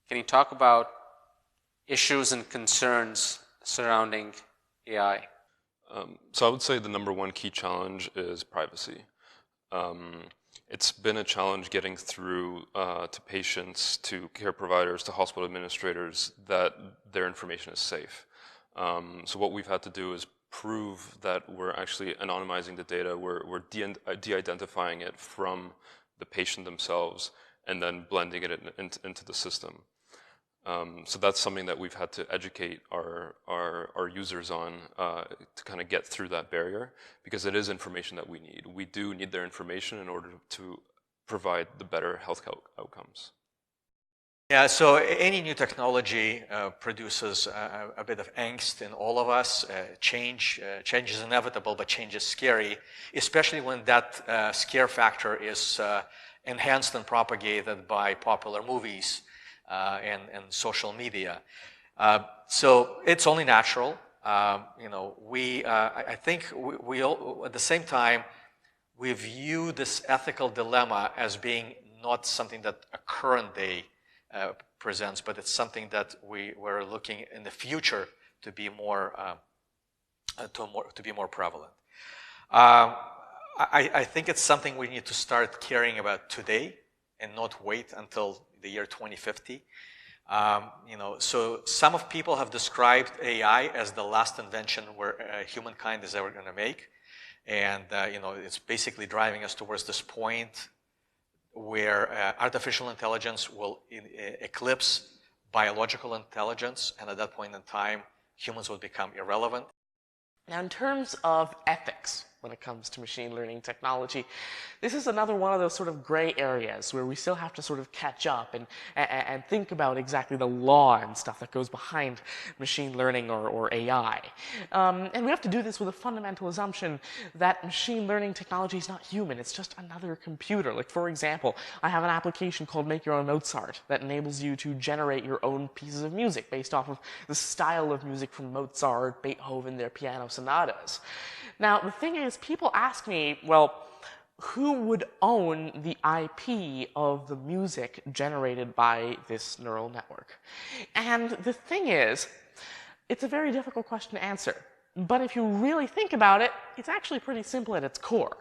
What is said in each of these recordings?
Can you talk about issues and concerns surrounding AI? So I would say the number one key challenge is privacy. It's been a challenge getting through to patients, to care providers, to hospital administrators that their information is safe. So what we've had to do is prove that we're actually anonymizing the data, we're de-identifying it from the patient themselves, and then blending it into the system. So that's something that we've had to educate our users on to kind of get through that barrier, because it is information that we need. We do need their information in order to provide the better health outcomes. Yeah, so any new technology produces a bit of angst in all of us. Change is inevitable, but change is scary, especially when that scare factor is enhanced and propagated by popular movies and social media. So it's only natural. I think we all, at the same time, we view this ethical dilemma as being not something that a current day presents, but it's something that we're looking in the future to be more prevalent. I think it's something we need to start caring about today and not wait until the year 2050. So some of people have described AI as the last invention where humankind is ever going to make, and it's basically driving us towards this point where artificial intelligence will eclipse biological intelligence, and at that point in time, humans will become irrelevant. Now, in terms of ethics, when it comes to machine learning technology, this is another one of those sort of gray areas where we still have to sort of catch up and think about exactly the law and stuff that goes behind machine learning or AI. And we have to do this with a fundamental assumption that machine learning technology is not human. It's just another computer. Like, for example, I have an application called Make Your Own Mozart that enables you to generate your own pieces of music based off of the style of music from Mozart, Beethoven, their piano sonatas. Now, the thing is, people ask me, well, who would own the IP of the music generated by this neural network? And the thing is, it's a very difficult question to answer. But if you really think about it, it's actually pretty simple at its core.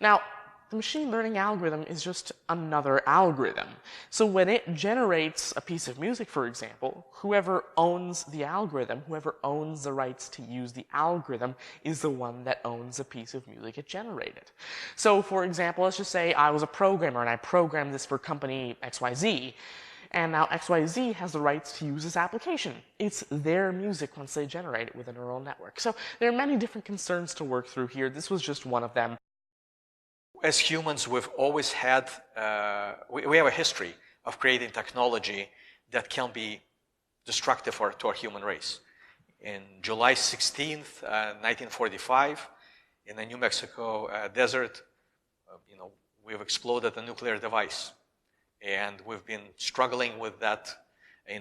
Now, the machine learning algorithm is just another algorithm. So when it generates a piece of music, for example, whoever owns the algorithm, whoever owns the rights to use the algorithm, is the one that owns the piece of music it generated. So, for example, let's just say I was a programmer and I programmed this for company XYZ, and now XYZ has the rights to use this application. It's their music once they generate it with a neural network. So there are many different concerns to work through here. This was just one of them. As humans, we've always had, we have a history of creating technology that can be destructive to our human race. In July 16th, 1945, in the New Mexico desert, we've exploded a nuclear device. And we've been struggling with that,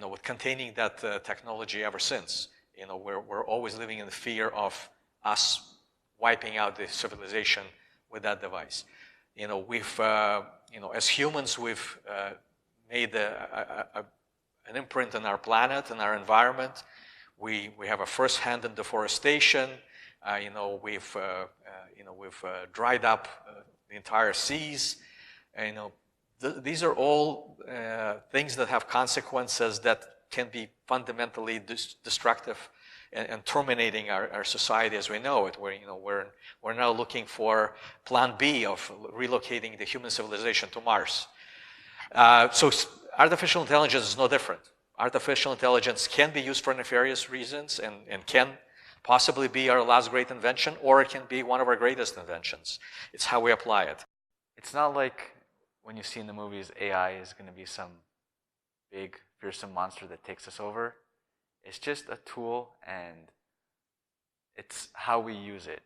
with containing that technology ever since. We're always living in the fear of us wiping out the civilization with that device. As humans, we've made an imprint on our planet and our environment. We have a first-hand in deforestation. We've dried up the entire seas. These are all things that have consequences that can be fundamentally destructive and terminating our society as we know it. We're now looking for plan B of relocating the human civilization to Mars. So artificial intelligence is no different. Artificial intelligence can be used for nefarious reasons and can possibly be our last great invention, or it can be one of our greatest inventions. It's how we apply it. It's not like when you see in the movies AI is going to be some big, fearsome monster that takes us over. It's just a tool, and it's how we use it.